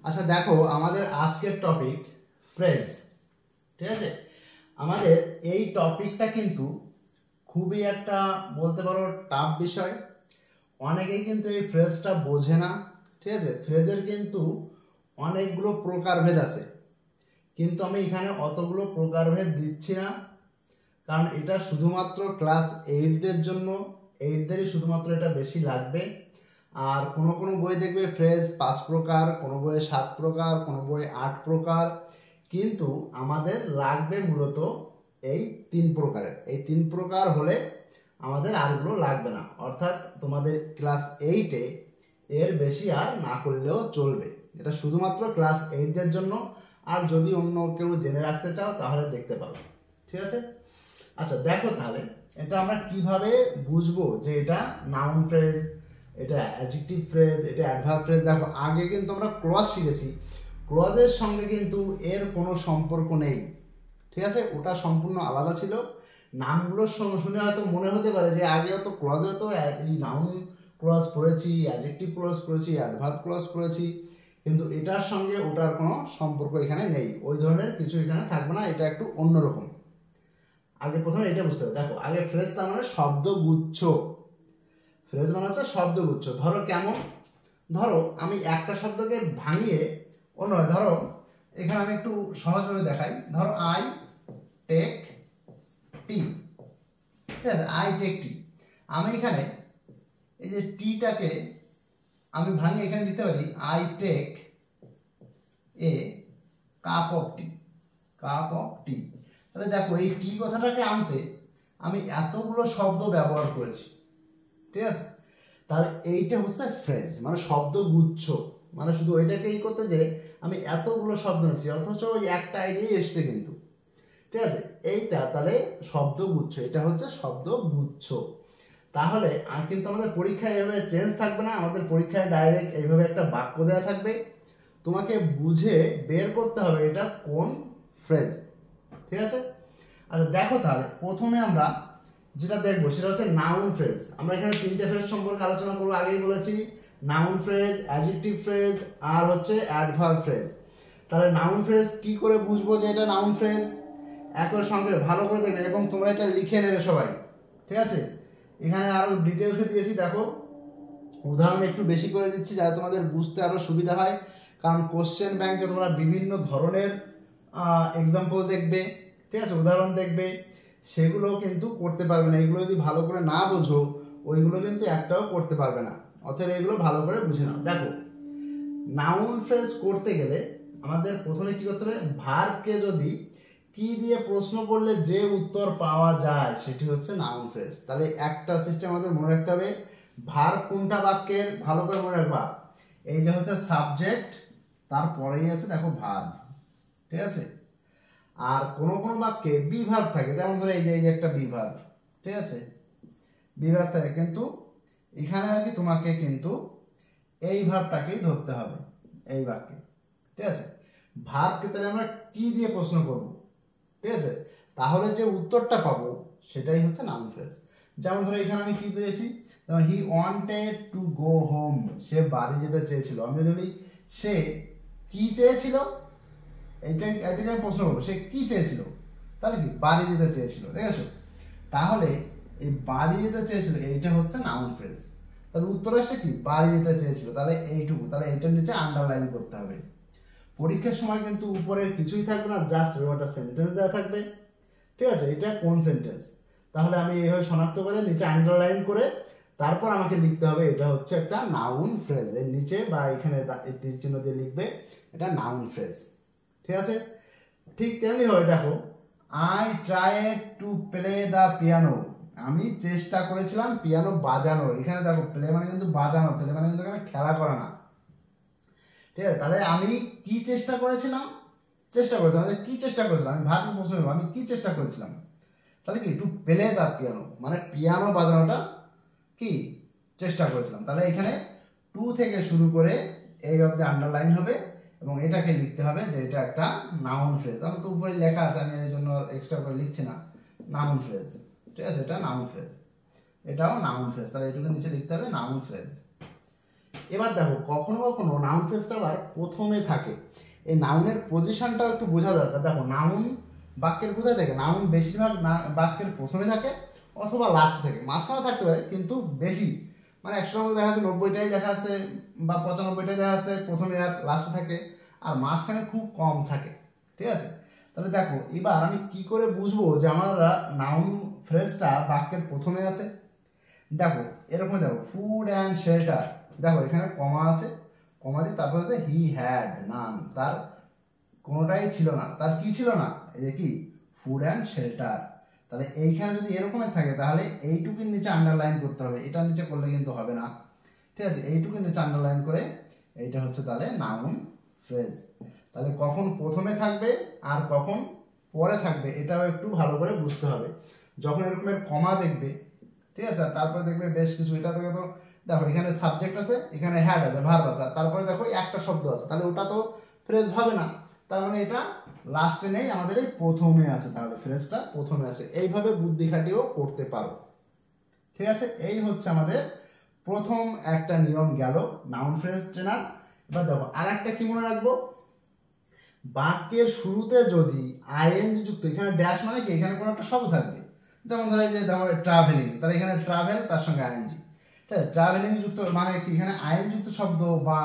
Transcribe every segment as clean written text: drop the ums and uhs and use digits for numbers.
আচ্ছা দেখো, আমাদের আজকের টপিক ফ্রেজ। ঠিক আছে, আমাদের এই টপিকটা কিন্তু খুবই একটা বলতে পারো টাফ বিষয়। অনেকেই কিন্তু এই ফ্রেজটা বোঝে না। ঠিক আছে, ফ্রেজের কিন্তু অনেকগুলো প্রকারভেদ আছে, কিন্তু আমি এখানে অতগুলো প্রকারভেদ দিচ্ছি না, কারণ এটা শুধুমাত্র ক্লাস 8দের জন্য। 8দেরই শুধুমাত্র এটা বেশি লাগবে। আর কোনো কোনো বই দেখবে ফ্রেজ 5 প্রকার, কোনো বইয়ে 7 প্রকার, কোনো বইয়ে 8 প্রকার, কিন্তু আমাদের লাগবে মূলত এই 3 প্রকারের। এই 3 প্রকার হলে আমাদের আরগুলো লাগবে না, অর্থাৎ তোমাদের ক্লাস 8-এ এর বেশি আর না করলেও চলবে। এটা শুধুমাত্র ক্লাস 8দের জন্য। আর যদি অন্য কেউ জেনে রাখতে চাও তাহলে দেখতে পারো। ঠিক আছে, আচ্ছা দেখো তাহলে এটা আমরা কিভাবে বুঝবো যে এটা নাউন ফ্রেজ, এটা অ্যাডজেক্টিভ ফ্রেজ, এটা অ্যাডভার্ব ফ্রেজ। দেখো আগে কিন্তু আমরা ক্লজ শিখেছি, ক্লজের সঙ্গে কিন্তু এর কোনো সম্পর্ক নেই। ঠিক আছে, ওটা সম্পূর্ণ আলাদা ছিল। নামগুলোর সঙ্গে শুনে হয়তো মনে হতে পারে যে আগে তো ক্লজে তো এই নাউন ক্লজ পড়েছি, অ্যাডজেক্টিভ ক্লজ পড়েছি, অ্যাডভার্ব ক্লজ পড়েছি, কিন্তু এটার সঙ্গে ওটার কোনো সম্পর্ক এখানে নেই। ওই ধরনের কিছু এখানে থাকবে না, এটা একটু অন্যরকম। আগে প্রথমে এটা বুঝতে হবে। দেখো আগে ফ্রেজ তার মানে শব্দগুচ্ছ। ফ্রেজ মানে হচ্ছে শব্দগুচ্ছ। ধরো কেমন, ধরো আমি একটা শব্দকে ভাঙিয়ে অন্য, ধরো এখানে আমি একটু সহজভাবে দেখাই। ধরো আই টেক টি। ঠিক আছে, আই টেক টি। আমি এখানে এই যে টিটাকে আমি ভাঙিয়ে এখানে লিখতে পারি I take a cup of tea. Cup of tea. তাহলে দেখো এই টি কথাটাকে আনতে আমি এতগুলো শব্দ ব্যবহার করেছি। ঠিক আছে, তাহলে এইটা হচ্ছে ফ্রেজ, মানে শব্দগুচ্ছ। মানে শুধু ওইটাকেই করতে যে আমি এতগুলো শব্দ নিচ্ছি, অথচ ওই একটা আইডিয়াই এসছে কিন্তু। ঠিক আছে, এইটা তাহলে শব্দগুচ্ছ, এটা হচ্ছে শব্দগুচ্ছ। তাহলে আর কিন্তু আমাদের পরীক্ষায় এইভাবে চেঞ্জ থাকবে না, আমাদের পরীক্ষায় ডাইরেক্ট এইভাবে একটা বাক্য দেওয়া থাকবে, তোমাকে বুঝে বের করতে হবে এটা কোন ফ্রেজ। ঠিক আছে, আচ্ছা দেখো তাহলে প্রথমে আমরা যেটা দেখবো সেটা হচ্ছে নাউন ফ্রেজ। আমরা এখানে 3টে ফ্রেজ সম্পর্কে আলোচনা করবো। আগেই বলেছি নাউন ফ্রেজ, অ্যাডজেক্টিভ ফ্রেজ আর হচ্ছে অ্যাডভার্ব ফ্রেজ। তাহলে নাউন ফ্রেজ কি করে বুঝবো যে এটা নাউন ফ্রেজ? একই সঙ্গে ভালো করে দেখবে এবং তোমরা এটা লিখে নেবে সবাই। ঠিক আছে, এখানে আরো ডিটেলসে দিয়েছি, দেখো উদাহরণ একটু বেশি করে দিচ্ছি যাতে তোমাদের বুঝতে আরো সুবিধা হয়। কারণ কোশ্চেন ব্যাংকে তোমরা বিভিন্ন ধরনের এক্সাম্পল দেখবে, ঠিক আছে, উদাহরণ দেখবে, সেগুলো কিন্তু করতে পারবে না। এগুলো যদি ভালো করে না বোঝো ওইগুলো কিন্তু একটাও করতে পারবে না। অতএব এগুলো ভালো করে বুঝে নাও। দেখো নাউন ফ্রেজ করতে গেলে আমাদের প্রথমে কি করতে হবে, ভার্বকে যদি কি দিয়ে প্রশ্ন করলে যে উত্তর পাওয়া যায় সেটি হচ্ছে নাউন ফ্রেজ। তাহলে একটা সিস্টেম আমাদের মনে রাখতে হবে, ভার্ব কোনটা বাক্যের, ভালো করে মনে রাখবা। এই যে হচ্ছে সাবজেক্ট, তারপরেই আছে দেখো ভার্ব। ঠিক আছে, আর কোন কোন বাক্যে বি ভার্ব থাকে, যেমন ধরো এই যে একটা বি ভার্ব। ঠিক আছে, বি ভার্ব থাকে, কিন্তু এখানে আর কি তোমাকে কিন্তু এই ভার্বটাকেই ধরতে হবে এই বাক্যে। ঠিক আছে, ভার্বকে তাহলে আমরা কি দিয়ে প্রশ্ন করব? ঠিক আছে, তাহলে যে উত্তরটা পাবো সেটাই হচ্ছে নাউন ফ্রেজ। যেমন ধরো এখানে আমি কি দিয়েছি, he wanted to go home, সে বাড়ি যেতে চেয়েছিল। আমি যদি বলি সে কি চেয়েছিল, এইটাকে আমি প্রশ্ন করবো সে কি চেয়েছিল, তাহলে কি বাড়ি যেতে চেয়েছিল। দেখেছো, তাহলে এই বাড়ি যেতে চেয়েছিল এইটা হচ্ছে নাউন ফ্রেজ। তাহলে উত্তর আসছে কি, বাড়ি যেতে চেয়েছিল। তাহলে এইটুকু, তাহলে এইটার নিচে আন্ডারলাইন করতে হবে। পরীক্ষার সময় কিন্তু উপরে কিছুই থাকবে না, জাস্ট একটা সেন্টেন্স দেওয়া থাকবে। ঠিক আছে, এটা কোন সেন্টেন্স, তাহলে আমি এইভাবে শনাক্ত করে নিচে আন্ডারলাইন করে তারপর আমাকে লিখতে হবে এটা হচ্ছে একটা নাউন ফ্রেজ। এর নিচে বা এখানে তীর চিহ্ন দিয়ে লিখবে এটা নাউন ফ্রেজ। ঠিক আছে, ঠিক তেমনি হবে। দেখো I tried to play the piano, আমি চেষ্টা করেছিলাম পিয়ানো বাজানোর। এখানে দেখো প্লে মানে কিন্তু বাজানো, প্লে মানে কিন্তু এখানে খেলা করা না। ঠিক আছে, তাহলে আমি কি চেষ্টা করেছিলাম, কি চেষ্টা করেছিলাম, আমি ভার্ব প্রশ্ন করব আমি কি চেষ্টা করেছিলাম, তাহলে কি টু প্লে দ্য পিয়ানো, মানে পিয়ানো বাজানোটা কি চেষ্টা করেছিলাম। তাহলে এখানে টু থেকে শুরু করে এই অবধি আন্ডারলাইন হবে এবং এটাকে লিখতে হবে যে এটা একটা নাউন ফ্রেজ। আমার তো উপরে লেখা আছে, আমি এর জন্য এক্সট্রা করে লিখছি না, নাউন ফ্রেজ। ঠিক আছে, এটা নাউন ফ্রেজ, এটাও নাউন ফ্রেজ। তাহলে এটুকু নিচে লিখতে হবে নাউন ফ্রেজ। এবার দেখো কখনো কখনো নাউন ফ্রেজটা আবার প্রথমে থাকে, এই নাউনের পজিশনটা একটু বোঝা দরকার। দেখো নাউন বাক্যের কোথায় থাকে, নাউন বেশিরভাগ বাক্যের প্রথমে থাকে অথবা লাস্টে থাকে, মাঝখানে থাকতে পারে কিন্তু বেশি মানে 100টার মধ্যে দেখা যাচ্ছে 90টাই দেখা যাচ্ছে বা 95টাই দেখা যাচ্ছে প্রথমে আর লাস্টে থাকে, আর মাঝখানে খুব কম থাকে। ঠিক আছে, তাহলে দেখো এবার আমি কি করে বুঝবো যে আমার নাউন ফ্রেজটা বাক্যের প্রথমে আছে। দেখো এরকম দেখো ফুড অ্যান্ড শেল্টার, দেখো এখানে কমা আছে, কমা দিয়ে তারপর হচ্ছে হি হ্যাড নান, তার কোনোটাই ছিল না, তার কি ছিল না, এই যে কি ফুড অ্যান্ড শেল্টার। তাহলে এইখানে যদি এরকমের থাকে তাহলে এইটুকুর নিচে আন্ডারলাইন করতে হবে, এটার নিচে করলে কিন্তু হবে না। ঠিক আছে, এইটুকুর নিচে আন্ডারলাইন করে এইটা হচ্ছে তাহলে নাউন ফ্রেজ। তাহলে কখন প্রথমে থাকবে আর কখন পরে থাকবে এটাও একটু ভালো করে বুঝতে হবে। যখন এরকমের কমা দেখবে, ঠিক আছে, তারপরে দেখবে বেশ কিছু, এটা থেকে তো দেখো এখানে সাবজেক্ট আছে, এখানে হ্যাড আছে, ভার্ব আছে, তারপরে দেখো একটা শব্দ আছে, তাহলে ওটা তো ফ্রেজ হবে না, তার মানে এটা লাস্টে নেই, আমাদের এই প্রথমে আছে, তাহলে ফ্রেজটা প্রথমে আছে। এইভাবে বুদ্ধি খাটিয়েও করতে পারো। ঠিক আছে, এই হচ্ছে আমাদের প্রথম একটা নিয়ম গেল নাউন ফ্রেজ চেনার। এবার দেখো আর একটা কি মনে রাখবো, বাক্যের শুরুতে যদি আইএনজি যুক্ত, এখানে ড্যাশ মানে কি এখানে কোনো একটা শব্দ থাকবে, যেমন ধরো এই যে দেখো ট্রাভেলিং, তাহলে এখানে ট্রাভেল তার সঙ্গে আইএনজি, ঠিক আছে, ট্রাভেলিং যুক্ত মানে কি এখানে আইএন যুক্ত শব্দ বা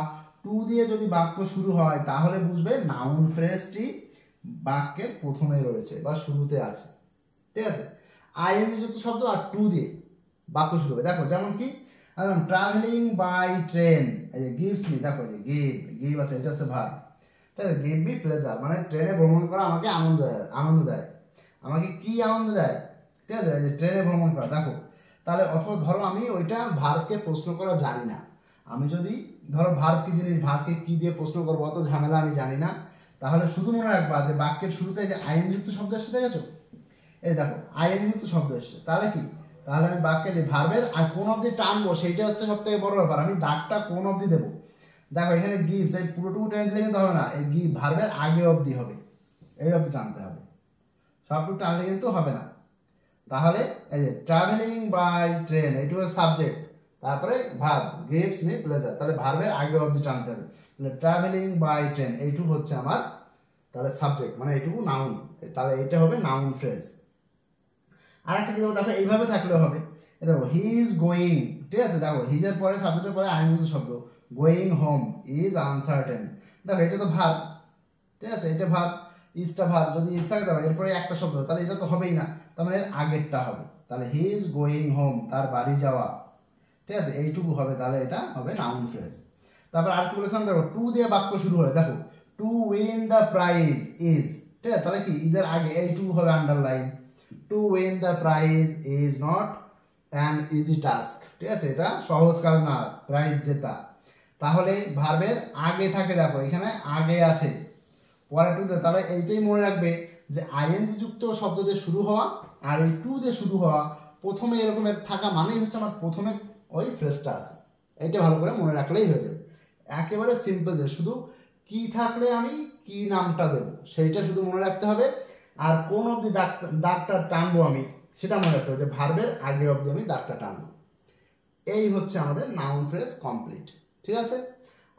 টু দিয়ে যদি বাক্য শুরু হয় তাহলে বুঝবে নাউন ফ্রেজটি বাক্যের প্রথমে রয়েছে বা শুরুতে আছে। ঠিক আছে, আইএনজি যুক্ত শব্দ আর টু দিয়ে বাক্য শুরু হবে। দেখো যেমন কি ট্রাভেলিং বাই ট্রেন, এই যে গিভস মি, দেখো এই যে গিভ আছে, এটা হচ্ছে ভার্ব। ঠিক আছে, গিভ মি প্লেজার মানে ট্রেনে ভ্রমণ করা আমাকে আনন্দ দেয়, আমাকে কি আনন্দ দেয়, ঠিক আছে, এই যে ট্রেনে ভ্রমণ করা। দেখো তাহলে অথবা ধরো আমি ওইটা ভার্বকে প্রশ্ন করা জানি না, আমি যদি ধরো ভার্ব কি জিনিস, ভার্বকে কি দিয়ে প্রশ্ন করবো অত ঝামেলা আমি জানি না, তাহলে শুধু মনে রাখবা যে বাক্যের শুরুতে যে আইএন যুক্ত শব্দ এসে দেখেছো, এই দেখো আইএন যুক্ত শব্দ এসছে, তাহলে কি, তাহলে আমি বাক্যের ভার্বের আর কোন অবধি টানবো সেইটা হচ্ছে সব থেকে বড় ব্যাপার, আমি দাগটা কোন অবধি দেবো। দেখো এখানে গিভস, এই পুরোটুকু টেনে দিলে কিন্তু হবে না, এই গিভ ভার্বের আগে অবধি হবে, এই অবধি টানতে হবে, সবটুকু টানলে কিন্তু হবে না। তাহলে এই যে ট্রাভেলিং বাই ট্রেন এইটুকু সাবজেক্ট, তারপরে ভার্ব গিভস মি প্লেজার, তাহলে ভার্বের আগে অবধি টানতে হবে, তাহলে ট্রাভেলিং বাই ট্রেন এইটুকু হচ্ছে আমার তাহলে সাবজেক্ট মানে এইটুকু নাউন, তাহলে এটা হবে নাউন ফ্রেজ। আর একটা কি দেবো, দেখো এইভাবে থাকলেও হবে, দেখো হি ইজ গোয়িং, ঠিক আছে, দেখো হিজ এর পরে সাবজেক্টের পরে আইনযুক্ত শব্দ, গোয়িং হোম ইজ আনসার্টেন, দেখো এটা তো ভার্ব, ঠিক আছে, এটা ভার্ব, ইজটা ভার্ব, যদি ইজ থাকে দেখো এরপরে একটা শব্দ, তাহলে এটা তো হবেই না, তার মানে আগেরটা হবে, তাহলে হি ইজ গোয়িং হোম, তার বাড়ি যাওয়া, ঠিক আছে, এইটুকু হবে, তাহলে এটা হবে নাউন ফ্রেজ। তারপর আর কি বলেছিলাম, দেখো টু দিয়ে বাক্য শুরু হলে, দেখো to win the prize is, ঠিক আছে, তাহলে কি ইজের আগে এইটুকু হবে underline, to win the prize is not an easy task, ঠিক আছে, এটা সহজ কাজ না প্রাইজ জেতা, তাহলে ভার্বের আগে থাকে, দেখো এখানে আগে আছে, পরে টু দিয়ে, তাহলে এইটাই মনে রাখবে যে আইএনজি যুক্ত শব্দ দিয়ে শুরু হওয়া আর এই টু দিয়ে শুরু হওয়া প্রথমে এরকমের থাকা মানেই হচ্ছে আমার প্রথমে ওই ফ্রেজটা আছে, এইটা ভালো করে মনে রাখলেই হয়ে যাবে। একেবারে সিম্পল, যে শুধু কি থাকলে আমি কি নামটা দেব সেইটা শুধু মনে রাখতে হবে, আর কোন অবধি দাগটা টানবো আমি সেটা মনে রাখতে হবে, যে ভার্বের আগে অবধি আমি দাগটা টানবো। এই হচ্ছে আমাদের নাউন ফ্রেজ কমপ্লিট। ঠিক আছে,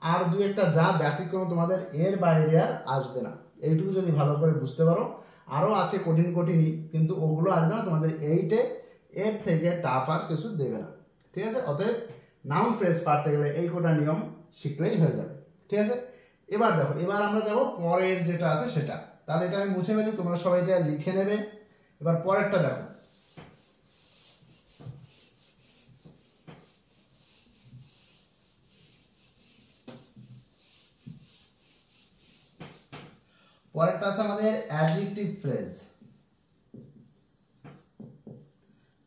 আর দুই একটা যা ব্যতিক্রম তোমাদের এর বাইরে আর আসবে না, এইটুকু যদি ভালো করে বুঝতে পারো, আরও আছে কঠিন কঠিনই কিন্তু ওগুলো আসবে না তোমাদের এইটে, এর থেকে টাফ আর কিছু দেবে না। ঠিক আছে, অতএব নাউন ফ্রেজ পারতে গেলে এই কটা নিয়ম শিখলেই হয়ে যাবে। ঠিক আছে, এবার দেখো এবার আমরা যাব পরের যেটা আছে সেটা, তাহলে এটা আমি মুছে ফেলি, তোমরা সবাই এটা লিখে নেবে। এবার পরেরটা দেখো, পরেরটা আছে আমাদের adjective phrase.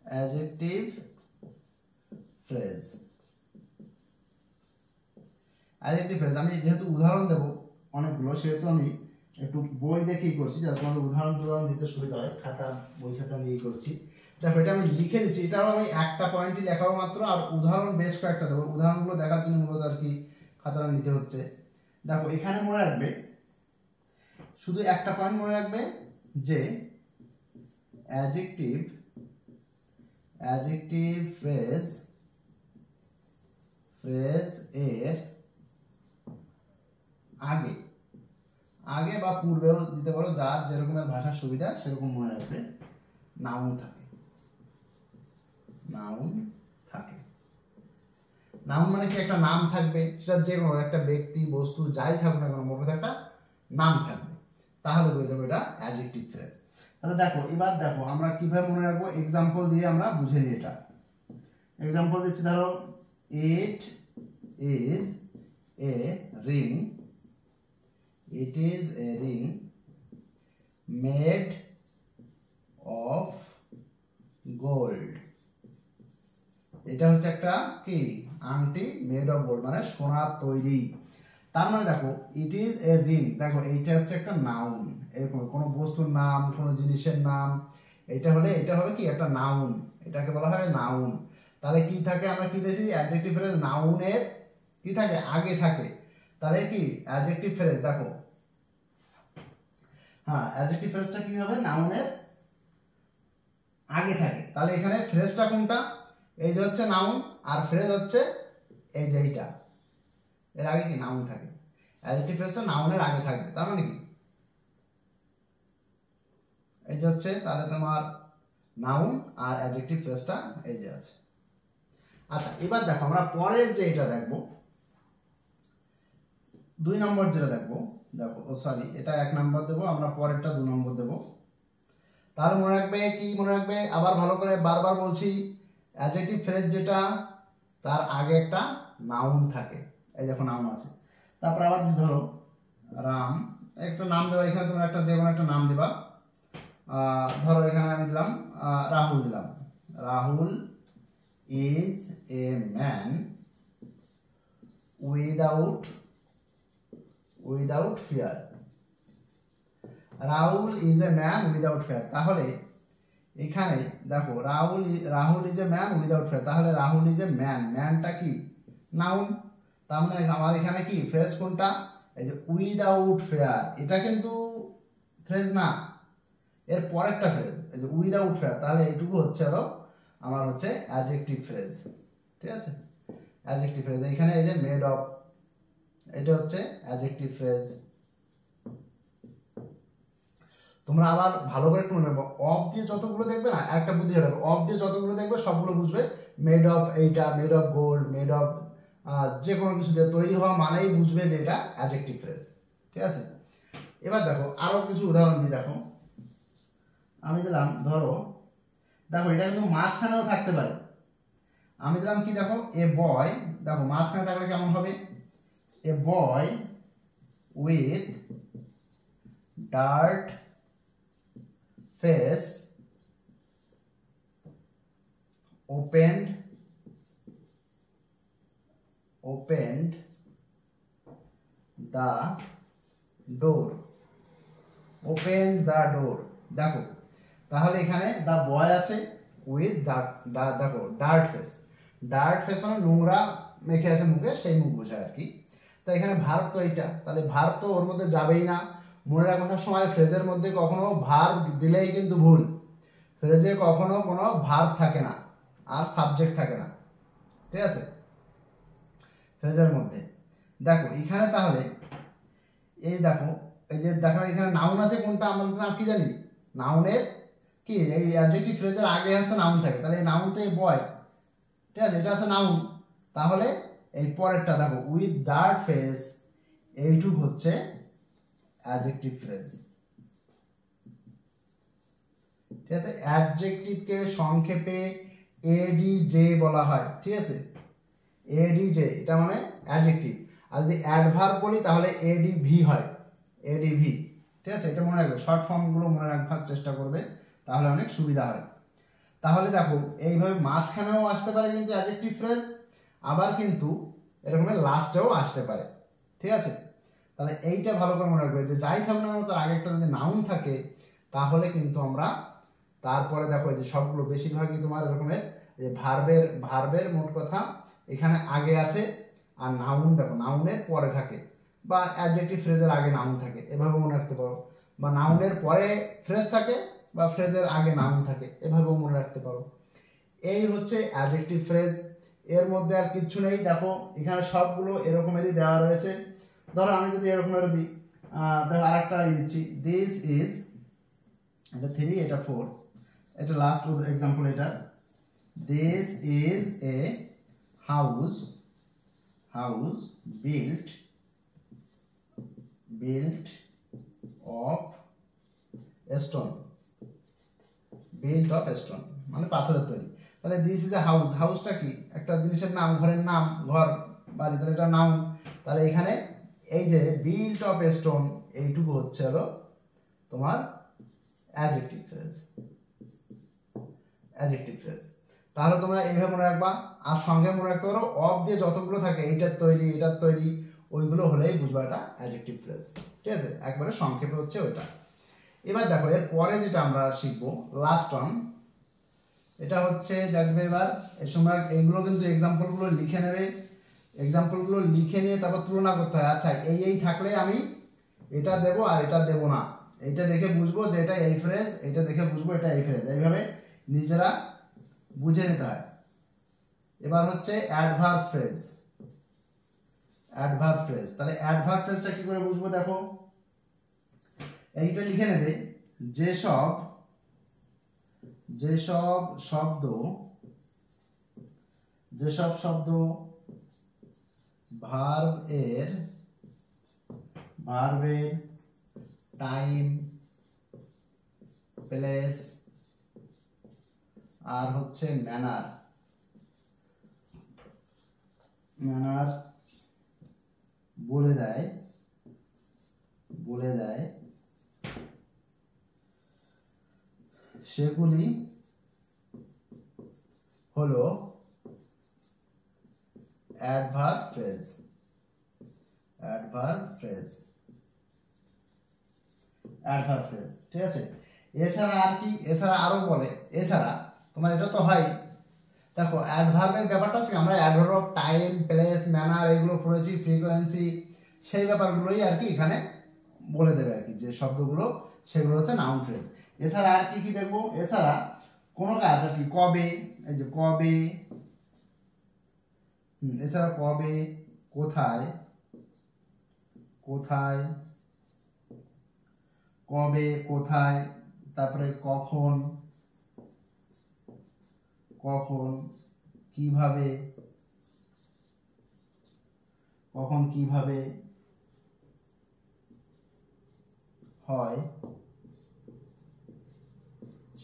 Adjective phrase, adjective phrase আমি যেহেতু উদাহরণ দেব অনেকগুলো, সেহেতু আমি একটু বই দেখেই করছি যাতে তোমাদের উদাহরণ দিতে সুবিধা হয়, খাতা বই খাতা নিয়েই করছি। দেখো এটা আমি লিখে দিচ্ছি, এটাও আমি একটা পয়েন্টই লেখাবো মাত্র, আর উদাহরণ বেশ কয়েকটা দেবো, উদাহরণগুলো দেখার জন্য মূলত আর কি খাতাটা নিতে হচ্ছে। দেখো এখানে মনে রাখবে, শুধু একটা পয়েন্ট মনে রাখবে যে অ্যাডজেক্টিভ ফ্রেজ ফ্রেজ এর আগে আগে বা পূর্বেও দিতে পারো, যার যেরকমের ভাষার সুবিধা সেরকম মনে রাখবে, নাউন থাকে। নাউন থাকে, নাউন মানে কি একটা নাম থাকবে, সেটা যে কোনো একটা ব্যক্তি বস্তু যাই থাকুক না কেন, মধ্যে একটা নাম থাকবে, তাহলে হয়ে যাবে এটা অ্যাডজেক্টিভ ফ্রেজ। তাহলে দেখো এবার দেখো আমরা কিভাবে মনে রাখবো, এক্সাম্পল দিয়ে আমরা বুঝে নিই এটা। এক্সাম্পল দিচ্ছি, ধরো it is a ring, it is a ring made of gold. এটা হচ্ছে একটা কি আংটি, মেড অফ গোল্ড মানে সোনার তৈরি। তার মানে দেখো ইট ইজ এ রিং, দেখো এইটা হচ্ছে একটা নাউন, এরকম কোনো বস্তুর নাম, কোনো জিনিসের নাম, এটা হলে এটা হবে কি একটা নাউন, এটাকে বলা হয় নাউন। তাহলে কি থাকে, আমরা কি দিয়েছি অ্যাডজেক্টিভ ফ্রেজ নাউনের কি থাকে আগে থাকে, তাহলে কি অ্যাডজেক্টিভ ফ্রেজ দেখো, হ্যাঁ অ্যাডজেক্টিভ ফ্রেজটা কি হবে নাউনের আগে থাকে। তাহলে এখানে ফ্রেজটা কোনটা, এই যে হচ্ছে নাউন, আর ফ্রেজ হচ্ছে এই যে এইটা, এর আগে কি নাউন থাকে, অ্যাডজেক্টিভ ফ্রেজটা নাউনের আগে থাকবে। তার মানে কি এই যে হচ্ছে, তাহলে তোমার নাউন আর অ্যাডজেক্টিভ ফ্রেজটা এই যে আছে। আচ্ছা এবার দেখো আমরা পরের যে এটা দেখবো, 2 নম্বর যেটা দেখবো, দেখো ও সরি এটা 1 নম্বর দেবো, আমরা পরেরটা 2 নম্বর দেবো। তাহলে মনে রাখবে কি, মনে রাখবে আবার ভালো করে বারবার বলছি, অ্যাডজেক্টিভ ফ্রেজ যেটা তার আগে একটা নাউন থাকে, এই দেখো নাউন আছে। তারপর আবার ধরো রাম, একটা নাম দেবা, এখানে তোমরা একটা যে কোনো একটা নাম দেবা, ধরো এখানে আমি দিলাম রাহুল দিলাম, Rahul is a man without fear. Rahul is a man without fear, তাহলে এখানে দেখো Rahul is a man without fear, তাহলে রাহুল ইজ এ ম্যান, ম্যানটা কি নাউন, তার মানে আমার এখানে কি ফ্রেজ কোনটা, এই যে উইদাউট ফিয়ার, এটা কিন্তু ফ্রেজ না, এর পরেরটা ফ্রেজ এই যে উইদাউট ফিয়ার, তাহলে এইটুকু হচ্ছে আরো আমার হচ্ছে অ্যাডজেক্টিভ ফ্রেজ। ঠিক আছে, অ্যাডজেক্টিভ ফ্রেজ এখানে এই যে মেড অফ, এটা হচ্ছে অ্যাডজেক্টিভ ফ্রেজ। তোমরা আবার ভালো করে একটু মনে রাখবো, অফ দিয়ে যতগুলো দেখবে না, একটা বুদ্ধি রাখবে, অফ দিয়ে যতগুলো দেখবে সবগুলো বুঝবে মেড অফ, এইটা made of gold, made of যে কোনো কিছু দিয়ে তৈরি হওয়া মানেই বুঝবে যে এটা অ্যাডজেক্টিভ ফ্রেজ। ঠিক আছে, এবার দেখো আরো কিছু উদাহরণ দিই। দেখো আমি দিলাম, ধরো দেখো এটা কিন্তু মাঝখানেও থাকতে পারে, আমি দিলাম কি দেখো এ বয়, দেখো মাঝখানে থাকলে কেমন হবে, a boy with dirt face opened the door, দেখো তাহলে এখানে দা বয় আছে উইথ দেখো ডার্ট ফেস, মানে নোংরা মেখে আছে মুখে, সেই মুখ বোঝায় আর কি। তো এখানে ভার্ব তো এইটা, তাহলে ভার্ব তো ওর মধ্যে যাবেই না। মনে রাখার সময় ফ্রেজের মধ্যে কখনো ভার্ব দিলেই কিন্তু ভুল, ফ্রেজে কখনো কোনো ভার্ব থাকে না আর সাবজেক্ট থাকে না। ঠিক আছে, ফ্রেজের মধ্যে দেখো এখানে তাহলে এই দেখো এই যে দেখো এখানে নাউন আছে কোনটা, আমরা নাম কি জানি, নাউনের কি এই অ্যাডজেক্টিভ ফ্রেজের আগে হচ্ছে নাউন থাকে, তাহলে এই নাউন তো এই বয়, ঠিক আছে এটা আছে নাউন, তাহলে এই পরেরটা দেখো উইথ ডার্ট ফেস, এইটুকু হচ্ছে অ্যাডজেক্টিভ ফ্রেজ। ঠিক আছে, অ্যাডজেক্টিভকে সংক্ষেপে এডিজে বলা হয়। ঠিক আছে, এডিজে এটা মানে অ্যাডজেক্টিভ, আর যদি অ্যাডভার্ব বলি তাহলে এডিভি হয়, এডিভি। ঠিক আছে, এটা মনে রাখবে, শর্ট ফর্মগুলো মনে রাখবার চেষ্টা করবে, তাহলে অনেক সুবিধা হয়। তাহলে দেখো এইভাবে মাঝখানেও আসতে পারে কিন্তু অ্যাডজেক্টিভ ফ্রেজ, আবার কিন্তু এরকম লাস্টেও আসতে পারে। ঠিক আছে, তাহলে এইটা ভালো করে মনে রাখবে যে যাই থাকুক না কেন তার আগে একটা যদি নাউন থাকে, তাহলে কিন্তু আমরা তারপরে দেখো যে সবগুলো বেশিরভাগই তোমার এরকমের যে ভার্বের মোট কথা এখানে আগে আছে, আর নাউন দেখো নাউনের পরে থাকে, বা অ্যাডজেক্টিভ ফ্রেজের আগে নাউন থাকে, এভাবে মনে রাখতে পারো, বা নাউনের পরে ফ্রেজ থাকে বা ফ্রেজের আগে নাউন থাকে, এভাবেও মনে রাখতে পারো। এই হচ্ছে অ্যাডজেক্টিভ ফ্রেজ। এর মধ্যে আর কিচ্ছু নেই। দেখো এখানে সবগুলো এরকমেরই দেওয়া রয়েছে। ধরো আমি যদি এরকমেরও দিই, দেখো আরেকটা দিচ্ছি, দিস ইজ, এটা 3 এটা 4, এটা লাস্ট এক্সাম্পল। এটা this is a house built of stone, মানে পাথরের তৈরি। তাহলে দিস ইজ এ হাউস, হাউসটা কি একটা জিনিসের নাম, ঘরের নাম, ঘর বাড়ি, তাহলে এটা নাম। তাহলে এখানে এই যে বিল্ট অফ স্টোন, এইটুকু হচ্ছে হলো তোমার অ্যাডজেক্টিভ ফ্রেজ। তাহলে তোমরা এইভাবে মনে রাখবা। আর সঙ্গে মনে রাখতে পারো অফ দিয়ে যতগুলো থাকে, এইটার তৈরি, ওইগুলো হলেই বুঝবা এটা অ্যাডজেক্টিভ ফ্রেজ। ঠিক আছে, একবারে সংক্ষেপে হচ্ছে ওইটা। এবার দেখো এর পরে যেটা আমরা শিখবো লাস্ট ওয়ান, এটা হচ্ছে দেখবে এবার এই সময় এইগুলো কিন্তু এক্সাম্পলগুলো লিখে নেবে। এক্সাম্পলগুলো লিখে নিয়ে তারপর তুলনা করতে হয়। আচ্ছা এই থাকলে আমি এটা দেবো আর এটা দেবো না, এইটা দেখে বুঝবো যে এটা এই ফ্রেজ, এইটা দেখে বুঝবো এটা এই ফ্রেজ, এইভাবে নিজেরা বুঝে নিতে হয়। এবার হচ্ছে অ্যাডভার্ব ফ্রেজ। তাহলে অ্যাডভার্ব ফ্রেজটা কি করে বুঝবো? দেখো এইটা লিখে নেবে, যেসব শব্দ ভার্বের টাইম, প্লেস আর হচ্ছে ম্যানার বলে দেয় সেগুলি হলো অ্যাডভার্ব ফ্রেজ। ঠিক আছে, এছাড়া আর কি, এছাড়া আরো বলে, এছাড়া তোমার এটা তো হয়। দেখো অ্যাডভার্বের ব্যাপারটা হচ্ছে আমরা adverb of time, place, manner এগুলো পড়েছি, ফ্রিকোয়েন্সি, সেই ব্যাপারগুলোই আর কি এখানে বলে দেবে আর কি, যে শব্দগুলো সেগুলো হচ্ছে নাউন ফ্রেজ। এছাড়া আর কি কি দেখবো? এছাড়া কোনো কাজ আর কি, কবে, এই যে কবে, এছাড়া কবে, কোথায়, তারপরে কখন, কিভাবে, হয়,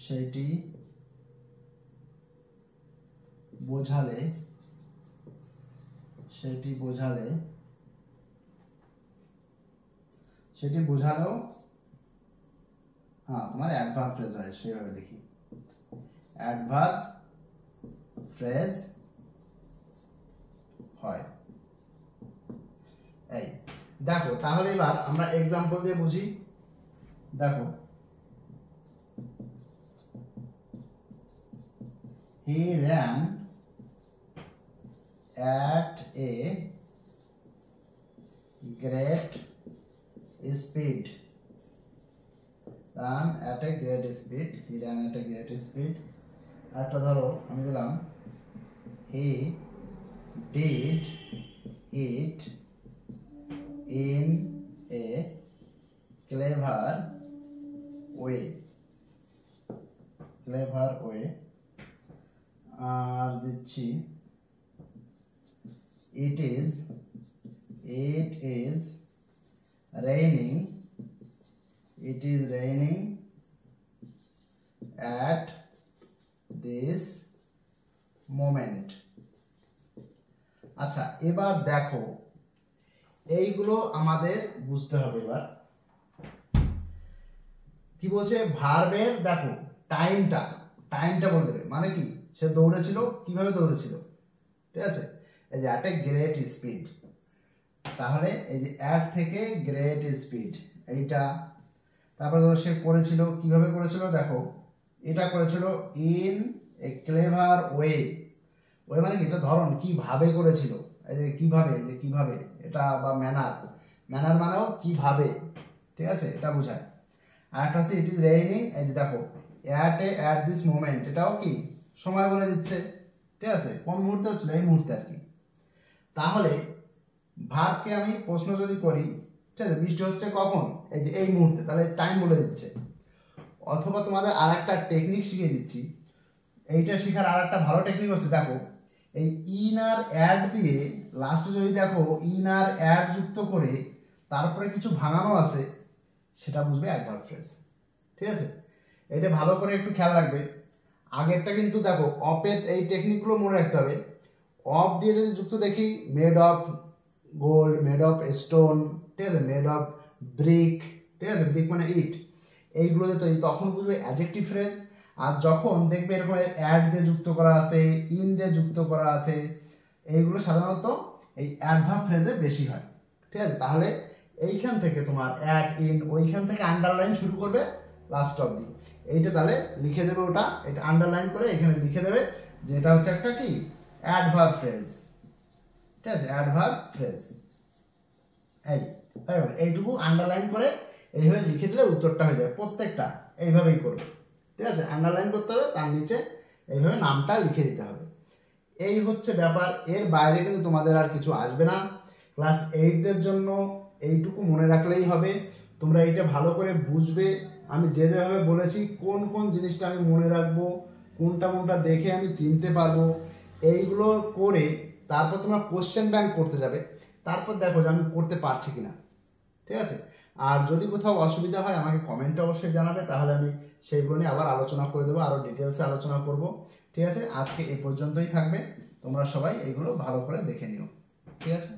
সেটি বোঝালে, হ্যাঁ তোমার অ্যাডভার্ব ফ্রেজ হয়, সেভাবে দেখি অ্যাডভার্ব ফ্রেজ হয়। এই দেখো তাহলে এবার আমরা এক্সাম্পল দিয়ে বুঝি। দেখো he ran at a great speed, একটা ধরো আমি দিলাম he did it in a clever way, আর দিচ্ছি it is raining at this moment। আচ্ছা এবার দেখো এইগুলো আমাদের বুঝতে হবে। এবার কি বলছে? ভার্বের দেখো টাইমটা বলে দেবে, মানে কি সে দৌড়েছিল, কিভাবে দৌড়েছিল। ঠিক আছে, এই যে অ্যাট এ গ্রেট স্পিড, তাহলে এই যে অ্যাট থেকে গ্রেট স্পিড এইটা। তারপরে ধরো সে করেছিল, কিভাবে করেছিল, দেখো এটা করেছিল ইন এ ক্লেভার ওয়ে মানে কি, এটা ধরন কিভাবে করেছিল, এই যে কিভাবে এটা, বা ম্যানার মানেও কিভাবে। ঠিক আছে, এটা বোঝায়। আর একটা হচ্ছে ইট ইজ রেইনিং, এই যে দেখো অ্যাট দিস মোমেন্ট, এটাও কি সময় বলে দিচ্ছে। ঠিক আছে, কোন মুহূর্তে হচ্ছিল, এই মুহূর্তে আর কি। তাহলে ভার্বকে আমি প্রশ্ন যদি করি, ঠিক আছে, বৃষ্টি হচ্ছে কখন, এই যে এই মুহূর্তে, তাহলে টাইম বলে দিচ্ছে। অথবা তোমাদের আর একটা টেকনিক শিখিয়ে দিচ্ছি, এইটা শেখার আর একটা ভালো টেকনিক হচ্ছে, দেখো এই ইন আর অ্যাড দিয়ে লাস্টে যদি দেখো ইন আর অ্যাড যুক্ত করে তারপরে কিছু ভাঙানো আছে, সেটা বুঝবে অ্যাডভার্ব ফ্রেজ। ঠিক আছে, এটা ভালো করে একটু খেয়াল রাখবে। আগেরটা কিন্তু দেখো অফের এই টেকনিকগুলো মনে রাখতে হবে। অফ দিয়ে যদি যুক্ত দেখি, made of gold, made of stone, ঠিক আছে, মেড অফ ব্রিক, ঠিক আছে, ব্রিক মানে ইট, এইগুলো দিয়ে তৈরি, তখন বুঝবে অ্যাডজেক্টিভ ফ্রেজ। আর যখন দেখবে এরকম অ্যাড দিয়ে যুক্ত করা আছে, ইন দিয়ে যুক্ত করা আছে, এইগুলো সাধারণত এই অ্যাডভার্ব ফ্রেজে বেশি হয়। ঠিক আছে, তাহলে এইখান থেকে তোমার অ্যাড, ইন, ওইখান থেকে আন্ডারলাইন শুরু করবে লাস্ট অবধি। এইটা তাহলে লিখে দেবে, ওটা এটা আন্ডারলাইন করে এখানে লিখে দেবে যে এটা হচ্ছে একটা কি অ্যাডভার্ব ফ্রেজ। ঠিক আছে, অ্যাডভার্ব ফ্রেজ। এইটুকু আন্ডারলাইন করে এইভাবে লিখে দিলে উত্তরটা হয়ে যাবে। প্রত্যেকটা এইভাবেই করবে। ঠিক আছে, আন্ডারলাইন করতে হবে, তার নিচে এইভাবে নামটা লিখে দিতে হবে। এই হচ্ছে ব্যাপার, এর বাইরে কিন্তু তোমাদের আর কিছু আসবে না। ক্লাস 8দের জন্য এইটুকু মনে রাখলেই হবে। তোমরা এইটা ভালো করে বুঝবে, আমি যেভাবে বলেছি কোন কোন জিনিসটা আমি মনে রাখবো, কোনটা কোনটা দেখে আমি চিনতে পারবো, এইগুলো করে তারপর তোমরা কোশ্চেন ব্যাংক করতে যাবে। তারপর দেখো যে আমি করতে পারছি কিনা। ঠিক আছে, আর যদি কোথাও অসুবিধা হয় আমাকে কমেন্টে অবশ্যই জানাবে, তাহলে আমি সেইগুলো নিয়ে আবার আলোচনা করে দেবো, আরও ডিটেলসে আলোচনা করব। ঠিক আছে, আজকে এই পর্যন্তই থাকবে, তোমরা সবাই এগুলো ভালো করে দেখে নিও। ঠিক আছে।